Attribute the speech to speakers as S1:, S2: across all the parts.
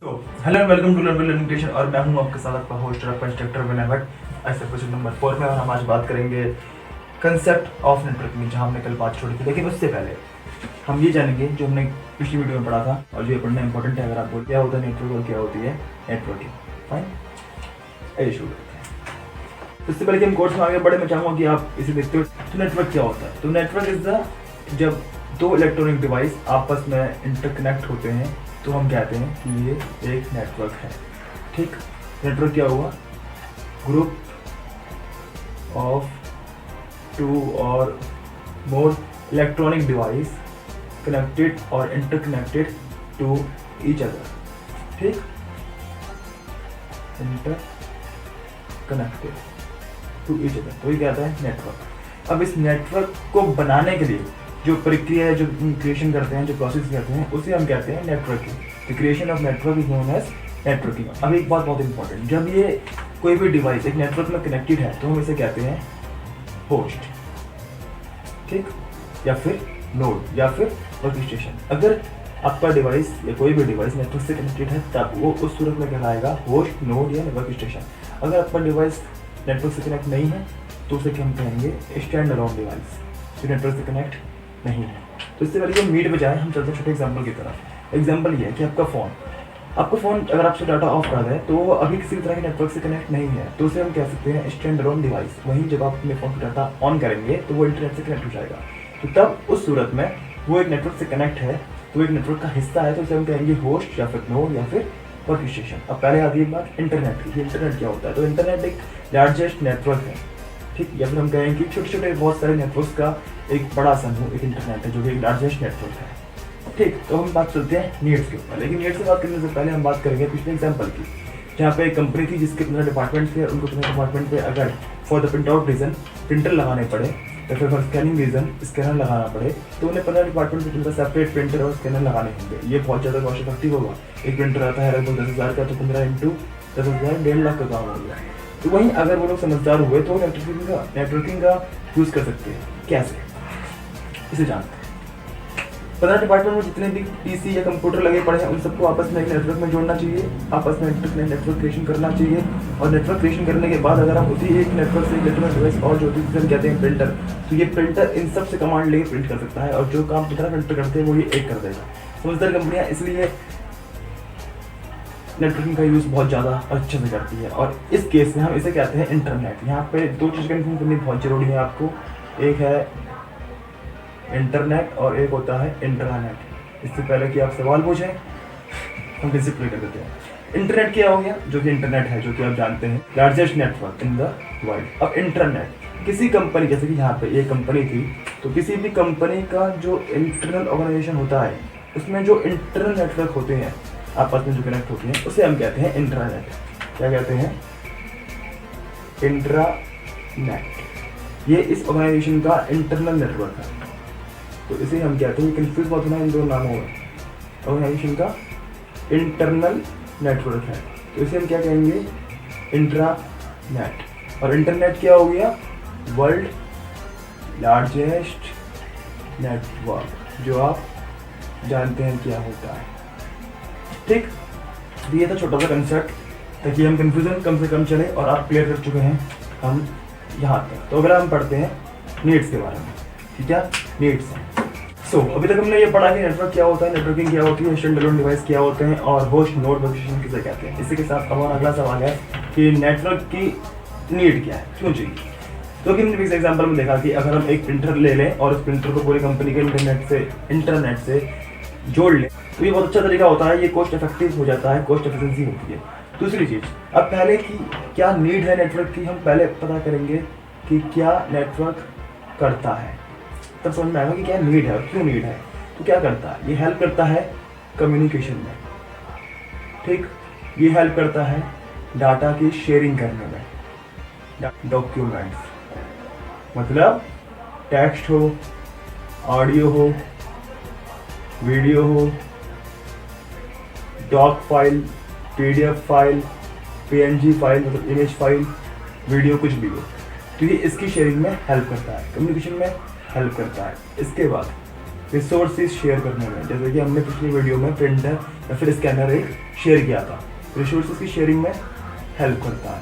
S1: तो hello and welcome to learning education और मैं हूं आपके साथ आपका होस्ट और इंस्ट्रक्टर विनय भट्ट। ऐसे क्वेश्चन नंबर 4 में और हम आज बात करेंगे कंसेप्ट ऑफ नेटवर्किंग, जहां हमने कल बात छोड़ी थी। लेकिन उससे पहले हम ये जानेंगे जो हमने पिछली वीडियो में पढ़ा था और जो ये पढ़ना इंपॉर्टेंट है। अगर आप बोल क्या होता है नेटवर्क और क्या होती है नेटवर्किंग। फाइन, आइए शुरू करते हैं। इससे पहले कि हम कोर्स में आगे बढ़े, मैं चाहूँगा कि आप इसे देखते हो। तो नेटवर्क क्या होता है? तो नेटवर्क इज द जब दो इलेक्ट्रॉनिक डिवाइस आपस में इंटरकनेक्ट होते हैं तो हम कहते हैं कि ये एक नेटवर्क है। ठीक, नेटवर्क क्या हुआ? ग्रुप ऑफ टू और मोर इलेक्ट्रॉनिक डिवाइस कनेक्टेड और इंटरकनेक्टेड टू ईच अदर। ठीक, इंटरकनेक्टेड टू ईच अदर, तो ये कहता है नेटवर्क। अब इस नेटवर्क को बनाने के लिए जो प्रक्रिया है, जो क्रिएशन करते हैं, जो प्रोसेस करते हैं, उसे हम कहते हैं networking. The creation of network is known as networking. अब एक बात बहुत इंपॉर्टेंट, जब ये कोई भी डिवाइस एक नेटवर्क में कनेक्टेड है तो हम इसे कहते हैं होस्ट, ठीक, या फिर नोड या फिर वर्क स्टेशन। अगर आपका डिवाइस या कोई भी डिवाइस नेटवर्क से कनेक्टेड है तब वो उस सूरत में कहलाएगा होस्ट, नोड या वर्क स्टेशन। अगर आपका डिवाइस नेटवर्क से कनेक्ट नहीं है तो उसे हम कहेंगे स्टैंड अलोन डिवाइस, जो नेटवर्क से कनेक्ट नहीं है। तो इससे पहले मीट बजाय हम चलते हैं छोटे एग्जाम्पल की तरफ। एग्जाम्पल ये है कि आपका फ़ोन अगर आपसे डाटा ऑफ कर दे तो वो अभी किसी तरह के नेटवर्क से कनेक्ट नहीं है, तो उसे हम कह सकते हैं स्टैंड अलोन डिवाइस। वहीं जब आप अपने फ़ोन का डाटा ऑन करेंगे तो वो इंटरनेट से कनेक्ट हो जाएगा, तो तब उस सूरत में वो एक नेटवर्क से कनेक्ट है, तो एक नेटवर्क का हिस्सा है, तो उसे हम कहेंगे होस्ट या फिर नोड या फिर वर्क स्टेशन। अब पहले आती है एक बात इंटरनेट की। इंटरनेट क्या होता है? तो इंटरनेट एक लार्जेस्ट नेटवर्क है, ठीक, या फिर हम कहें कि छोटे छोटे बहुत सारे नेटवर्क्स का एक बड़ा समूह एक इंटरनेट है, जो कि एक लार्जेस्ट नेटवर्क है। ठीक, तो हम बात करते हैं नीड्स के ऊपर। लेकिन नीड्स से बात करने से पहले हम बात करेंगे पिछले एग्जांपल की, जहाँ पे एक कंपनी थी जिसके 15 डिपार्टमेंट थे। उनको 15 डिपार्टमेंट पे अगर for the print out reason printer लगाने पड़े या फिर फॉर स्कैनिंग रीजन स्कैनर लगाना पड़े, तो उन्हें 15 डिपार्टमेंट में जिनका सेपरेट प्रिंटर और स्कैनर लगाने होंगे। ये बहुत ज़्यादा कॉस्ट इफेक्टिव होगा। एक प्रिंटर आता है लगभग 10,000 का, तो 15 इंटू 10,000 1.5 लाख का काम हो गया। तो वहीं अगर वो लोग समझदार हुए तो नेटवर्किंग का यूज़ कर सकते हैं। कैसे, इसे जानते हैं। 15 डिपार्टमेंट में जितने भी पीसी या कंप्यूटर लगे पड़े हैं उन सबको आपस में एक नेटवर्क में जोड़ना चाहिए, आपस में नेटवर्क क्रिएशन करना चाहिए। और नेटवर्क क्रिएशन करने के बाद अगर आप उसी एक नेटवर्क से इलेक्ट्रॉनिक डिवाइस और जो हम कहते हैं प्रिंटर, तो ये प्रिंटर इन सब से कमांड लेके प्रिंट कर सकता है, और जो काम 15 प्रिंटर करते हैं वो ये एक कर देगा। समझदार कंपनियाँ इसलिए नेटवर्किंग का यूज़ बहुत ज़्यादा अच्छे से करती है। और इस केस में हम इसे कहते हैं इंटरनेट। यहाँ पे दो चीज़ कन्फर्म करनी बहुत ज़रूरी है आपको, एक है इंटरनेट और एक होता है इंट्रानेट। इससे पहले कि आप सवाल पूछें हम डिस्प्ले कर देते हैं। इंटरनेट क्या हो गया? जो कि इंटरनेट है, जो कि आप जानते हैं largest network in the world. अब इंटरनेट किसी कंपनी, जैसे कि यहाँ पे ये कंपनी थी, तो किसी भी कंपनी का जो इंटरनल ऑर्गेनाइजेशन होता है उसमें जो इंटरनल नेटवर्क होते हैं आपस में जो कनेक्ट होते हैं उसे हम कहते हैं इंट्रानेट। क्या कहते हैं? इंट्रानेट। ये इस ऑर्गेनाइजेशन का इंटरनल नेटवर्क है, तो इसे हम कहते हैं, कंफ्यूज बहुत होना इन दो नामों में। ऑर्गेनाइजेशन का इंटरनल नेटवर्क है, तो इसे हम क्या कहेंगे? इंट्रानेट। और इंटरनेट क्या हो गया? वर्ल्ड लार्जेस्ट नेटवर्क, जो आप जानते हैं क्या होता है। ठीक, ये था छोटा सा कंसेप्ट, ताकि हम कंफ्यूजन कम से कम चले और आप क्लियर कर चुके हैं हम यहाँ तक। तो अगर हम पढ़ते हैं नीड्स के बारे में, ठीक है, नीड्स हैं। अभी तक हमने ये पढ़ा कि नेटवर्क क्या होता है, नेटवर्किंग क्या होती है, स्टैंड अलोन डिवाइस क्या होते हैं, और होस्ट, नोड, वर्क स्टेशन किसे कहते हैं। इसी के साथ हमारा अगला सवाल है कि नेटवर्क की नीड क्या है, क्यों चाहिए। तो कि हमने इस एग्जाम्पल में देखा कि अगर हम एक प्रिंटर ले लें और उस प्रिंटर को पूरी कंपनी के इंटरनेट से जोड़ लें, तो ये बहुत अच्छा तरीका होता है, ये कॉस्ट इफेक्टिव हो जाता है, कॉस्ट एफिशिएंसी होती है। दूसरी चीज़, अब पहले की क्या नीड है नेटवर्क की, हम पहले पता करेंगे कि क्या नेटवर्क करता है, तब समझ में आएगा कि क्या नीड है और क्यों नीड है। तो क्या करता है? ये हेल्प करता है कम्युनिकेशन में, ठीक, ये हेल्प करता है डाटा की शेयरिंग करने में, डॉक्यूमेंट्स, मतलब टेक्स्ट हो, ऑडियो हो, वीडियो हो, doc file, PDF file, PNG file मतलब इमेज फाइल, वीडियो कुछ भी हो, तो ये इसकी शेयरिंग में हेल्प करता है, कम्युनिकेशन में हेल्प करता है। इसके बाद रिसोर्सेज शेयर करने में, जैसे कि हमने पिछली वीडियो में प्रिंटर या फिर स्कैनर एक शेयर किया था, रिसोर्सेज की शेयरिंग में हेल्प करता है।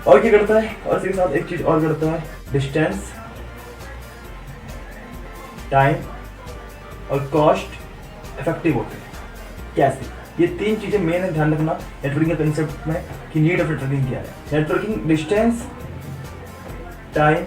S1: और क्या करता है, और इसके साथ एक चीज़ और करता है, डिस्टेंस, टाइम और कॉस्ट इफेक्टिव होते हैं। कैसे? ये 3 चीज़ें मेन है, ध्यान रखना नेटवर्किंग के कंसेप्ट में कि नीड ऑफ नेटवर्किंग क्या है। नेटवर्किंग डिस्टेंस, टाइम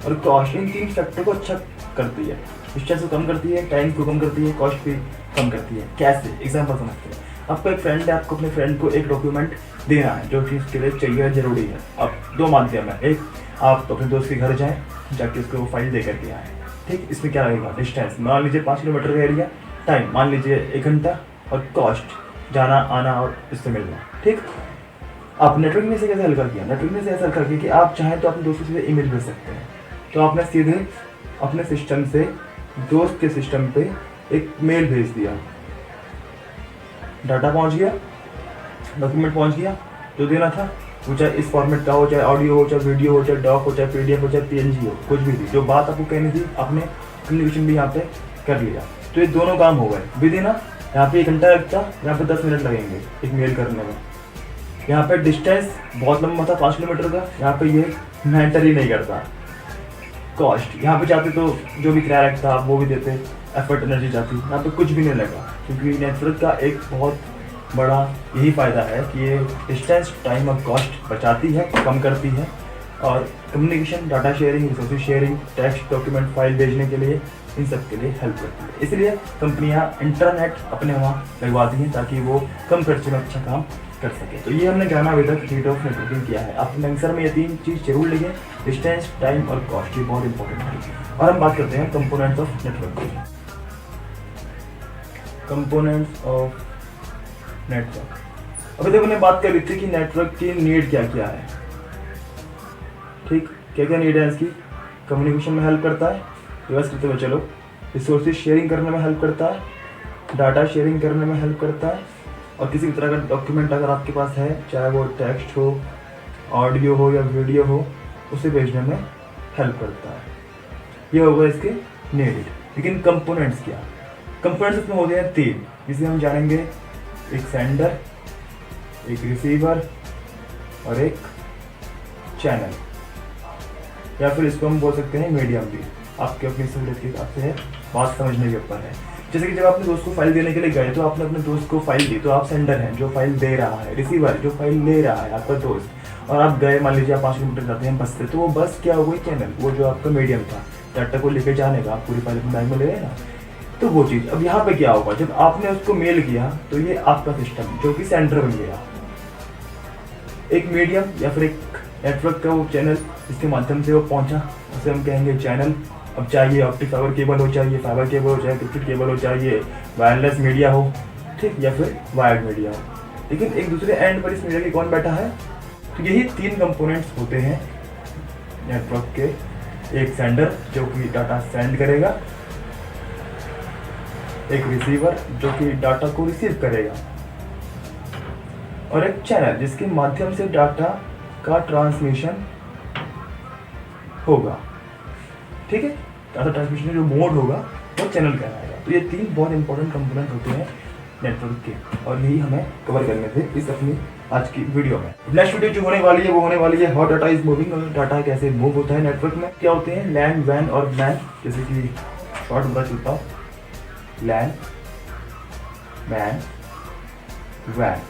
S1: और कॉस्ट, इन 3 फैक्टर को अच्छा करती है। डिस्टेंस को कम करती है, टाइम को कम करती है, कॉस्ट भी कम करती है। कैसे? एग्जाम्पल समझते हैं। आपका एक फ्रेंड है, आपको अपने फ्रेंड को एक डॉक्यूमेंट देना है जो चीज़ के लिए चाहिए, जरूरी है। अब 2 माध्यम है, एक आप अपने दोस्त के घर जाएँ, जाके उसको वो फाइल दे करके आए, ठीक। इसमें क्या रहेगा, डिस्टेंस मान लीजिए 5 किलोमीटर का एरिया, टाइम मान लीजिए 1 घंटा, और कॉस्ट जाना आना और इससे मिलना, ठीक। आप नेटवर्किंग में से कैसे हल्का किया? नेटवर्किंग में से ऐसा हल्का किया कि आप चाहें तो अपने दोस्तों से ईमेल भेज सकते हैं। तो आपने सीधे अपने सिस्टम से दोस्त के सिस्टम पे एक मेल भेज दिया, डाटा पहुंच गया, डॉक्यूमेंट पहुंच गया, जो देना था, वो चाहे इस फॉर्मेट का हो, चाहे ऑडियो हो, चाहे वीडियो हो, चाहे डॉक हो, चाहे पीडीएफ हो, चाहे पीएनजी हो, कुछ भी थी, जो बात आपको कहनी थी आपने कम्युनिकेशन भी यहाँ पे कर लिया। तो ये दोनों काम हो गए विद इन, यहाँ पे 1 घंटा लगता, यहाँ पे 10 मिनट लगेंगे एक मेल करने में। यहाँ पे डिस्टेंस बहुत लंबा था 5 किलोमीटर का, यहाँ पे ये मैटर ही नहीं करता। कॉस्ट यहाँ पे चाहते तो जो भी किराया लगता आप वो भी देते, एफर्ट एनर्जी जाती, यहाँ पे कुछ भी नहीं लगा, क्योंकि नेटवर्क का एक बहुत बड़ा यही फ़ायदा है कि ये डिस्टेंस, टाइम और कॉस्ट बचाती है, कम करती है, और communication, data sharing, resources sharing, text, document, file भेजने के लिए, इन सब के लिए हेल्प करती है। इसलिए कंपनियां इंटरनेट अपने वहाँ लगवाती हैं ताकि वो कम खर्चे में अच्छा काम कर सके। तो ये हमने जाना अभी तक नीड ऑफ नेटवर्किंग किया है। अपने आंसर में ये 3 चीज़ जरूर लिखें, डिस्टेंस, टाइम और कॉस्ट, ये बहुत इंपॉर्टेंट है। और हम बात करते हैं components of networking. Components of network. अभी तक हमने बात कर ली थी कि नेटवर्क की नीड क्या क्या है, ठीक। क्या क्या नीड है इसकी? कम्युनिकेशन में हेल्प करता है, रिवर्स करते हुए चलो, रिसोर्सेज शेयरिंग करने में हेल्प करता है, डाटा शेयरिंग करने में हेल्प करता है, और किसी भी तरह का डॉक्यूमेंट अगर आपके पास है, चाहे वो टेक्स्ट हो, ऑडियो हो या वीडियो हो, उसे भेजने में हेल्प करता है। ये होगा इसके नीड। लेकिन कंपोनेंट्स क्या? कंपोनेंट्स इसमें होते हैं 3, जिसे हम जानेंगे, एक सेंडर, एक रिसीवर और एक चैनल, या फिर इसको हम बोल सकते हैं मीडियम भी। आपके अपनी सहूलियत के हिसाब से है, बात समझने के ऊपर है। जैसे कि जब आपने दोस्त को फाइल देने के लिए गए तो आपने अपने दोस्त को फाइल दी, तो आप सेंडर हैं जो फाइल दे रहा है, रिसीवर जो फाइल ले रहा है आपका दोस्त, और आप गए, मान लीजिए आप 5 किलोमीटर जाते हैं बस से, तो वो बस क्या हो गई, चैनल, वो जो आपका मीडियम था डाटा को लेके जाने का, आप पूरी फाइल अपने बैग में ले रहे ना, तो वो चीज़। अब यहाँ पे क्या होगा, जब आपने उसको मेल किया तो ये आपका सिस्टम जो कि सेंटर बन गया, एक मीडियम या फिर एक नेटवर्क का वो चैनल जिसके माध्यम से वो पहुंचा, उसे हम कहेंगे चैनल। अब चाहिए ऑप्टिक फाइबर केबल हो, चाहिए फाइबर केबल हो, चाहे क्रिप्टेड केबल हो, चाहिए वायरलेस मीडिया हो, ठीक, या फिर वायर्ड मीडिया हो, लेकिन एक दूसरे एंड पर इस मीडिया की कौन बैठा है? तो यही 3 कंपोनेंट्स होते हैं नेटवर्क के। एक सेंडर जो कि डाटा सेंड करेगा, एक रिसीवर जो कि डाटा को रिसीव करेगा, और एक चैनल जिसके माध्यम से डाटा का ट्रांसमिशन होगा, ठीक है। डाटा ट्रांसमिशन जो मोड होगा वो चैनल कहलाएगा। तो ये 3 बहुत इंपॉर्टेंट कंपोनेंट होते हैं नेटवर्क के, और यही हमें कवर करने थे इस अपनी आज की वीडियो में। नेक्स्ट वीडियो जो होने वाली है वो होने वाली है हाउ डाटा इज मूविंग, और डाटा कैसे मूव होता है नेटवर्क में, क्या होते हैं लैन, वैन और मैन। जैसे कि शॉर्ट बता चलता हूँ, लैन, मैन, वैन।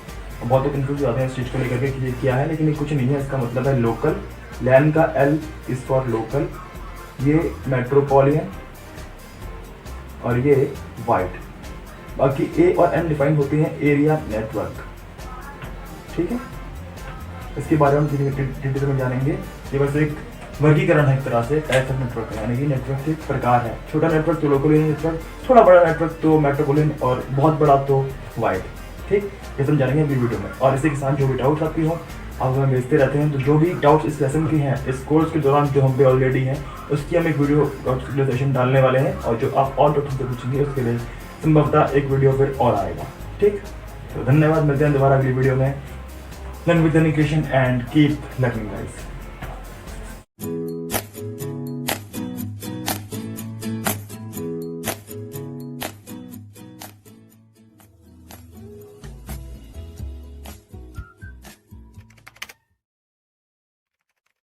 S1: बहुत लोग कंफ्यूज जाते हैं इस चीज़ को लेकर के कि ये क्या है, लेकिन ये कुछ नहीं है। इसका मतलब है लोकल, लैन का L इज फॉर लोकल, ये मेट्रोपॉलिटन और ये वाइड। बाकी A और M डिफाइन होते हैं एरिया नेटवर्क, ठीक है। इसके बारे में डिटेल में जानेंगे। ये बस एक वर्गीकरण है एक तरह से टाइप्स ऑफ नेटवर्क है, यानी कि नेटवर्क के प्रकार है। छोटा नेटवर्क तो लोकल नेटवर्क, थोड़ा बड़ा नेटवर्क तो मेट्रोपॉलिटन, और बहुत बड़ा तो वाइड, ठीक। ये सब जानेंगे अगली वीडियो में। और इसी के साथ जो भी डाउट्स आपकी हो आप हमें भेजते रहते हैं, तो जो भी डाउट्स इस लेसन के हैं, इस कोर्स के दौरान जो हम पे ऑलरेडी हैं, उसकी हम एक वीडियो सेशन डालने वाले हैं, और जो आप और डाउट्स से पूछेंगे उसके लिए संभवतः एक वीडियो फिर और आएगा, ठीक। तो धन्यवाद, मिलते हैं दोबारा अगली वीडियो में। Learn with education and keep learning guys.